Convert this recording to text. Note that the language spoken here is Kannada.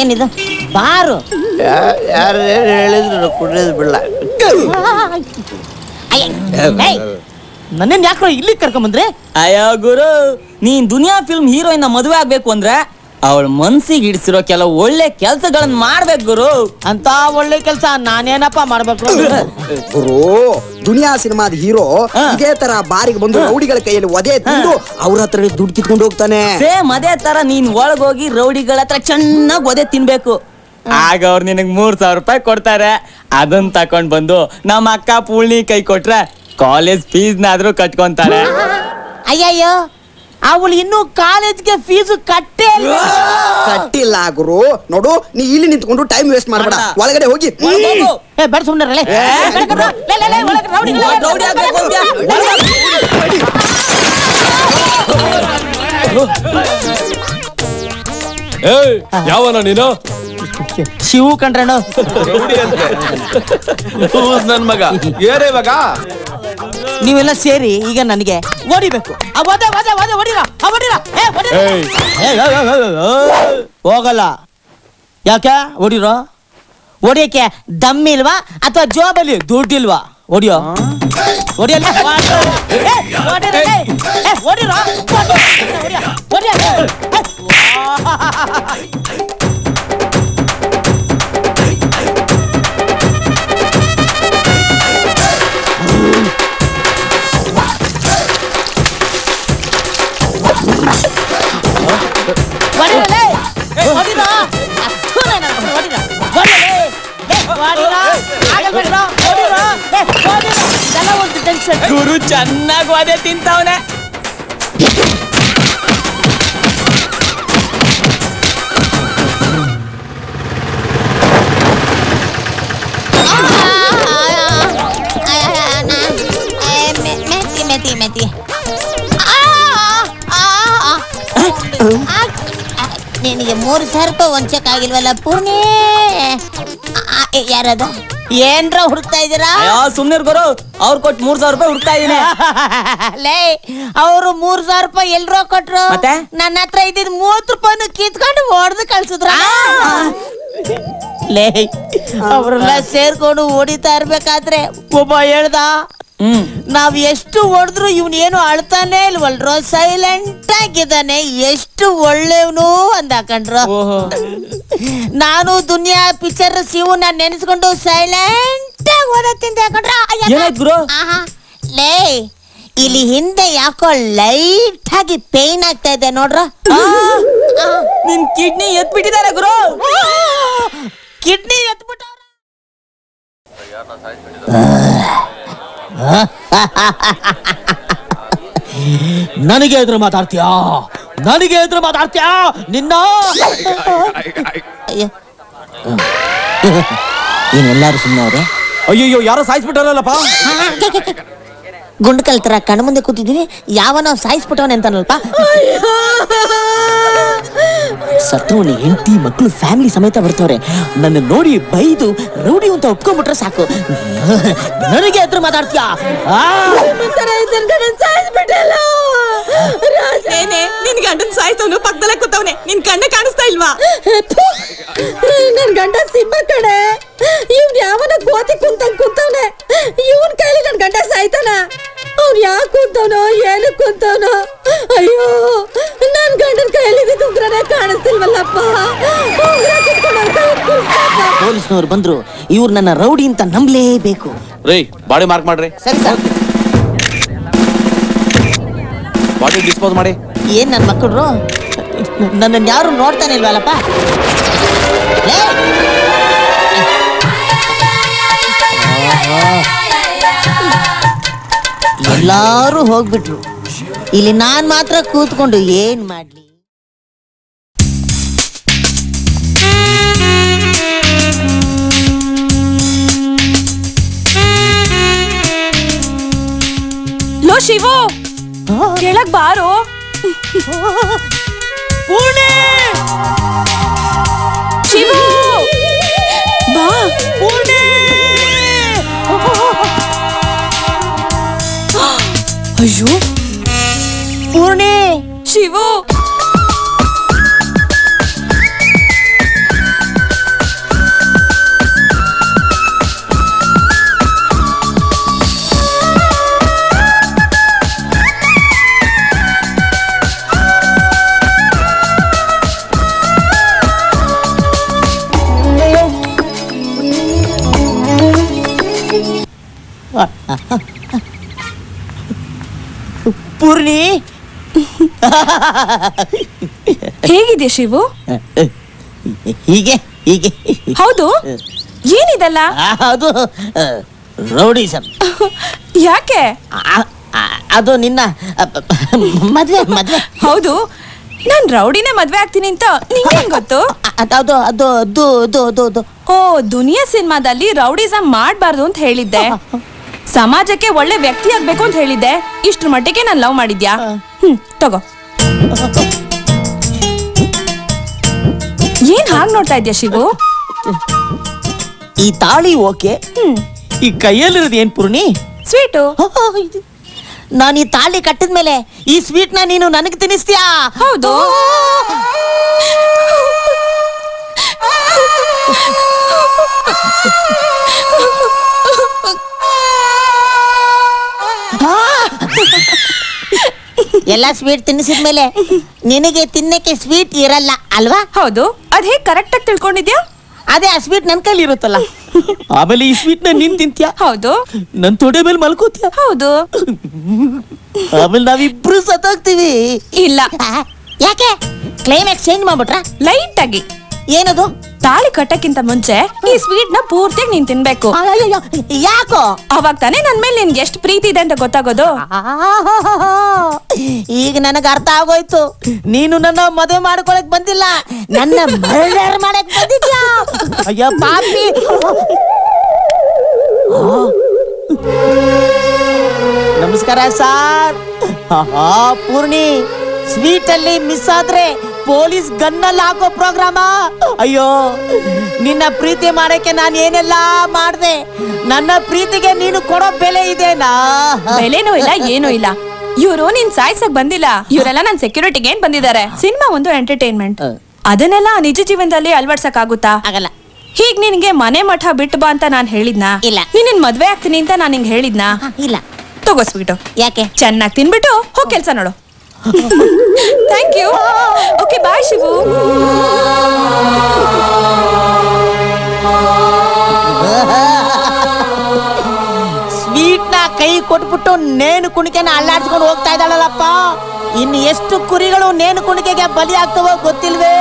ಏನಿದು ಬಾರು? ಯಾರು ಹೇಳಿದ್ರು ಕುಡಿಯೋದು ಬಿಡಲ್ಲ. ನನ್ನೇನ್ ಯಾಕ್ರೋ ಇಲ್ಲಿ ಕರ್ಕೊಂಬಂದ್ರೆ? ಅಯ್ಯೋ ಗುರು, ನೀನ್ ದುನಿಯಾ ಫಿಲ್ಮ್ ಹೀರೋಯಿನ್ ಮದುವೆ ಆಗ್ಬೇಕು ಅಂದ್ರೆ ಅವಳ ಮನ್ಸಿಗೆ ಇಡಿಸಿರೋ ಕೆಲವು ಒಳ್ಳೆ ಕೆಲ್ಸಗಳನ್ನ ಮಾಡ್ಬೇಕು ಗುರು. ಅಂತ ಒಳ್ಳೆ ಕೆಲ್ಸ ನಾನೇನಪ್ಪ ಮಾಡ್ಬೇಕು ಗುರು? ದುನಿಯಾ ಸಿನಿಮಾದ ಹೀರೋ ಇದೇ ತರ ಬಾರಿಗೆ ಬಂದು ರೌಡಿಗಳ ಕೈಯಲ್ಲಿ ಒದೆ ತಿಂದು ಅವ್ರ ಹತ್ರ ದುಡ್ಡು ಕಿತ್ಕೊಂಡು ಹೋಗ್ತಾನೆ. ಸೇಮ್ ಅದೇ ತರ ನೀನ್ ಒಳಗೋಗಿ ರೌಡಿಗಳ ಹತ್ರ ಚೆನ್ನಾಗಿ ಒದೆ ತಿನ್ಬೇಕು. ಆಗ ಅವ್ರು ನಿನಗ್ 3,000 ರೂಪಾಯಿ ಕೊಡ್ತಾರೆ. ಅದನ್ನ ತಕೊಂಡ್ ಬಂದು ನಮ್ಮ ಅಕ್ಕ ಪೂರ್ಣಿ ಕೈ ಕೊಟ್ರೆ ಕಾಲೇಜ್ ಫೀಸ್ನಾದ್ರೂ ಕಟ್ಕೊಂತಾರೆ. ಅಯ್ಯಯ್ಯೋ, ಅವಳು ಇನ್ನು ಕಾಲೇಜ್ಗೆ ಫೀಸ್ ಕಟ್ಟಿಲ್ಲ ಗುರು. ನೋಡು, ನೀ ಇಲ್ಲಿ ನಿಂತ್ಕೊಂಡು ಟೈಮ್ ವೇಸ್ಟ್ ಮಾಡ್ಬೇಡ, ಒಳಗಡೆ ಹೋಗಿ. ಬೇಡ ಸುಮ್ಮನೆ ಯಾವನ ನೀನು? ಶಿವು ಕಂಡ್ರೇನು ನನ್ ಮಗ ಏರೇ ಇವಾಗ. ನೀವೆಲ್ಲ ಸೇರಿ ಈಗ ನನಗೆ ಹೊಡಿಬೇಕು. ಹೋಗಲ್ಲ. ಯಾಕೆ ಹೊಡಿರೋ? ಹೊಡಿಯಕ್ಕೆ ದಮ್ಮಿಲ್ವಾ ಅಥವಾ ಜೋಬಲ್ಲಿ ದುಡ್ಡಿಲ್ವಾ? ಹೊಡಿಯೋ ಹೊಡಿಯಲ್ಲ. ಗುರು ಚೆನ್ನಾಗಿ ಒದೆ ತಿಂತವನೆ. ನಿನಗೆ 3,000 ರೂಪಾಯಿ ವಂಚಕ್ ಆಗಿಲ್ವಲ್ಲ ಪೂರ್ಣಿ? ಯಾರದ ಏನ್ರ ಹುಡುಕ್ತಾ ಇದೀರಾ? ಸುಮ್ನೆ ಗುರು, ಅವ್ರು ಕೊಟ್ಟು 3,000 ರೂಪಾಯಿ ಹುಡುಕ್ತಾ ಇದೀನಿ. ಲೇ, ಅವರು 3,000 ರೂಪಾಯಿ ಎಲ್ರೋ ಕೊಟ್ರು, ನನ್ನ ಹತ್ರ ಇದ್ದಿದ್ 30 ರೂಪಾಯಿನ ಕಿತ್ಕೊಂಡು ಹೊಡೆದು ಕಳ್ಸಿದ್ರ. ಲೇ, ಅವ್ರೆಲ್ಲ ಸೇರ್ಕೊಂಡು ಹೊಡಿತಾ ಇರ್ಬೇಕಾದ್ರೆ ಒಬ್ಬ ಹೇಳ್ದ, ನಾವ್ ಎಷ್ಟು ಹೊಡೆದ್ರು ಇವನೇನು ಅಳ್ತಾನೆ ಇಲ್ವಲ್ರೋ, ಸೈಲೆಂಟ್ ಆಗಿದ್ದಾನೆ, ಎಷ್ಟು ಒಳ್ಳೆವನು ಅಂದಾಕಂಡ್ರು. ನಾನು ದುನಿಯಾ ಪಿಕ್ಚರ್ ಶಿವನ ನೆನೆಸ್ಕೊಂಡು ಸೈಲೆಂಟ್ ಆಗಿ ಓದತ್ತಿಂದ ಲೇ, ಇಲ್ಲಿ ಹಿಂದೆ ಯಾಕೋ ಲೈಟ್ ಆಗಿ ಪೇನ್ ಆಗ್ತಾ ಇದೆ ನೋಡ್ರ. ನಿನ್ ಕಿಡ್ನಿ ಎತ್ಬಿಟ್ಟಿದ್ದಾರೆ ಗುರು. ಕಿಡ್ನಿ ಎತ್ಬಿಟ್ಟ. ನನಗೆ ಎದುರು ಮಾತಾಡ್ತೀಯಾ? ನನಗೆ ಎದುರು ಮಾತಾಡ್ತೀಯಾ ನಿನ್ನ? ಏನೆಲ್ಲಾರು ಸುಮ್ಮನೆ ಅವ್ರೆ? ಅಯ್ಯೋ, ಯಾರೋ ಸಾಯಿಸ್ಬಿಟ್ಟಾರಲ್ಲಪ್ಪ. ಗುಂಡು ಕಲ್ತರ ಕಣ್ಣು ಮುಂದೆ ಕೂತಿದ್ದೀನಿ, ಯಾವನ ಸಾಯಿಸ್ಬಿಟ್ಟವನೆ ಅಂತಾನಲ್ಪ. ಸತ್ತವನ ಹೆಂಡತಿ ಮಕ್ಕಳು ಫ್ಯಾಮಿಲಿ ಸಮೇತ ಬರ್ತವ್ರೆ. ನನ್ನ ನೋಡಿ ಬೈದು ರೌಡಿ ಅಂತ ಒಪ್ಕೊಂಡ್ಬಿಟ್ರೆ ಸಾಕು. ನನಗೆ ಎದುರು ಮಾತಾಡ್ತೀಯಾ? ನಿನ್ ಗಂಡನ್ ಸಾಯ್ತವನು ಪಕ್ಕದಲ್ಲೇ ಕೂತವನೆ, ನಿನ್ ಕಣ್ಣೆ ಕಾಣಿಸ್ತಾ ಇಲ್ವಾ? ನನ್ ಗಂಡ ಸಿಂಹ ಕಡೆ, ಇವ್ನ್ ಯಾವನ ಕೋತಿ ಕುಂತಂಗ್ ಕುಂತವನೆ. ಇವನ್ ಕೈಲಿ ನನ್ ಗಂಡ ಸಾಯ್ತಾನ? ಅವ್ನ್ ಯಾಕೆ ಕುಂತವನೋ, ಏನು ಕುಂತವನೋ? ಅಯ್ಯೋ, ನನ್ ಗಂಡನ್ ಕೈಯಲ್ಲಿ ಉಗ್ರನೇ ಕಾಣಿಸ್ತಿಲ್ವಲ್ಲಪ್ಪ. ಪೊಲೀಸ್ನವ್ರು ಬಂದ್ರು, ಇವ್ರು ನನ್ನ ರೌಡಿ ಅಂತ ನಂಬಲೇಬೇಕು. ರೇ, ಬಾಡಿ ಮಾರ್ಕ್ ಮಾಡ್ರಿ. ಸರಿ ಸರ್. ಬಾಡಿ ಡಿಸ್ಪೋಸ್ ಮಾಡಿ. ಏನ್ ನನ್ ಮಕ್ಕಳು ನನ್ನನ್ನು ಯಾರು ನೋಡ್ತಾನೆ ಇಲ್ವಲ್ಲಪ್ಪ. ಎಲ್ಲಾರು ಹೋಗ್ಬಿಟ್ರು, ಇಲ್ಲಿ ನಾನ್ ಮಾತ್ರ ಕೂತ್ಕೊಂಡು ಏನ್ ಮಾಡ್ಲಿ? ಲೋ ಶಿವು, ಕೆಳಗ್ ಬಾರೋ. ಪೂರ್ಣಿ, ಶಿವು ಬಾ. ಪೂರ್ಣಿ, ಅಯ್ಯೋ ಪೂರ್ಣಿ, ಶಿವು ಪೂರ್ಣಿ ಹೇಗಿದೆ ಶಿವು? ಹೀಗೆ ಹೀಗೆ ಹೌದು, ಏನಿದೆಲ್ಲ? ಅದು ರೌಡಿಸಮ್. ಯಾಕೆ? ಅದು ನಿನ್ನ ಮದ್ವೆ ಮದ್ವೆ. ಹೌದು, ನಾನ್ ರೌಡಿನೇ ಮದ್ವೆ ಆಗ್ತೀನಿ ಅಂತ ನಿಂಗೆ ಹೆಂಗ್ ಗೊತ್ತು? ಅದು ಅದು ಅದು ಅದು ಅದು ಅದು ಓ, ದುನಿಯಾ ಸಿನಿಮಾದಲ್ಲಿ ರೌಡಿಸಮ್ ಮಾಡ್ಬಾರ್ದು ಅಂತ ಹೇಳಿದ್ದೆ. ಸಮಾಜಕ್ಕೆ ಒಳ್ಳೆ ವ್ಯಕ್ತಿ ಆಗ್ಬೇಕು ಅಂತ ಹೇಳಿದ್ದೆ. ಇಷ್ಟ್ರ ಮಟ್ಟಿಗೆ ನಾನ್ ಲವ್ ಮಾಡಿದ್ಯಾ? ತಗೋ. ಏನ್ ಹಾಗ್ ನೋಡ್ತಾ ಇದ್ಯಾ ಶಿವು? ಈ ತಾಳಿ ಓಕೆ, ಈ ಕೈಯಲ್ಲಿರೋದು ಏನ್ ಪೂರ್ಣಿ? ಸ್ವೀಟು. ನಾನು ಈ ತಾಳಿ ಕಟ್ಟಿದ್ಮೇಲೆ ಈ ಸ್ವೀಟ್ ನ ನೀನು ನನಗೆ ತಿನ್ನಿಸ್ತೀಯಾ? ಹೌದು. ಎಲ್ಲ ಸ್ವೀಟ್ ತಿನ್ನಿಸಿದ್ಮೇಲೆ ನಿನಗೆ ತಿನ್ನಕ್ಕೆ ಸ್ವೀಟ್ ಇರಲ್ಲ ಅಲ್ವಾ? ಹೌದು. ಅದ್ ಹೇಗ್ ಕರೆಕ್ಟ್ ಆಗಿ ತಿಳ್ಕೊಂಡಿದ್ಯಾ? ಅದೇ ಆ ಸ್ವೀಟ್ ನನ್ ಕೈಲಿ ಇರುತ್ತಲ್ಲ. ಆಮೇಲೆ ಈ ಸ್ವೀಟ್ ನ ನೀನ್ ತಿಂತ್ಯಾ? ಹೌದು. ನನ್ ತೊಡೆ ಮೇಲೆ ಮಲ್ಕೋತ್ಯಾ? ಹೌದು. ಆಮೇಲೆ ನಾವಿಬ್ರು ಸತ್ತೋಗ್ತೀವಿ. ಇಲ್ಲ. ಯಾಕೆ? Climax change ಮಾಡ್ಬಿಟ್ರ? ಲೈಟ್ ಆಗಿ. ಏನದು? ತಾಳಿ ಕಟ್ಟಕ್ಕಿಂತ ಮುಂಚೆ ಈ ಸ್ವೀಟ್ ನ ಪೂರ್ತಿಯಾಗಿ ನೀನ್ ತಿನ್ಬೇಕು. ಯಾಕೋ? ಅವಾಗ ತಾನೇ ನನ್ ಮೇಲೆ ನಿನ್ಗೆ ಎಷ್ಟು ಪ್ರೀತಿ ಇದೆ ಅಂತ ಗೊತ್ತಾಗೋದು. ಈಗ ನನಗೆ ಅರ್ಥ ಆಗೋಯ್ತು. ನೀನು ನನ್ನ ಮದುವೆ ಮಾಡ್ಕೊಳಕ್ ಬಂದಿಲ್ಲ, ನನ್ನ ಮರ್ಡರ್ ಮಾಡಕ್ ಬಂದಿದ್ಯಾ? ಅಯ್ಯೋ ಪಾಪಿ. ನಮಸ್ಕಾರ ಸರ್. ಪೂರ್ಣಿ, ಸ್ವೀಟ್ ಅಲ್ಲಿ ಮಿಸ್ ಆದ್ರೆ ಪೊಲೀಸ್ ಗನ್ನಲ್ಲಿ ಹಾಕೋ ಪ್ರೋಗ್ರಾಮ. ಅಯ್ಯೋ, ನಿನ್ನ ಪ್ರೀತಿ ಮಾಡಕ್ಕೆ ನಾನು ಏನೆಲ್ಲ ಮಾಡ್ದೆ. ನನ್ನ ಪ್ರೀತಿಗೆ ನೀನು ಕೊಡೋ ಬೆಲೆ ಇದೆನಾ? ಬೆಲೆನೂ ಇಲ್ಲ, ಏನೂ ಇಲ್ಲ. ಇವ್ರು ನಿನ್ ಸಾಯ್ಸಕ್ ಬಂದಿಲ್ಲ. ಇವರೆಲ್ಲ ನನ್ ಸೆಕ್ಯೂರಿಟಿಗೆ ಏನ್ ಬಂದಿದ್ದಾರೆ. ಸಿನಿಮಾ ಒಂದು ಎಂಟರ್ಟೈನ್ಮೆಂಟ್. ಅದನ್ನೆಲ್ಲ ನಿಜ ಜೀವನದಲ್ಲಿ ಅಳವಡ್ಸಕ್ ಆಗುತ್ತಾ? ಆಗಲ್ಲ. ಹೀಗ್ ನಿನ್ಗೆ ಮನೆ ಮಠ ಬಿಟ್ಟು ಬಾ ಅಂತ ನಾನ್ ಹೇಳಿದ್ನಾ? ಇಲ್ಲ. ನಿನ್ನ ಮದ್ವೆ ಆಗ್ತೀನಿ ಅಂತ ನಾನ್ ನಿಂಗೆ ಹೇಳಿದ್ನಾ? ಇಲ್ಲ. ತಗೋಸ್ಬಿಟ್ಟು ಯಾಕೆ? ಚೆನ್ನಾಗಿ ತಿನ್ಬಿಟ್ಟು ಹೋಗ್ ಕೆಲ್ಸ ನೋಡು. Thank you. Okay, bye Shivu. Sweet ನ ಕೈ ಕೊಟ್ಬಿಟ್ಟು ನೇಣು ಕುಣಿಕೆನ ಅಲ್ಲಾಡ್ಸ್ಕೊಂಡು ಹೋಗ್ತಾ ಇದ್ದಾಳಲ್ಲಪ್ಪ. ಇನ್ನು ಎಷ್ಟು ಕುರಿಗಳು ನೇಣು ಕುಣಿಕೆಗೆ ಬಲಿ ಆಗ್ತವೋ ಗೊತ್ತಿಲ್ವೇ?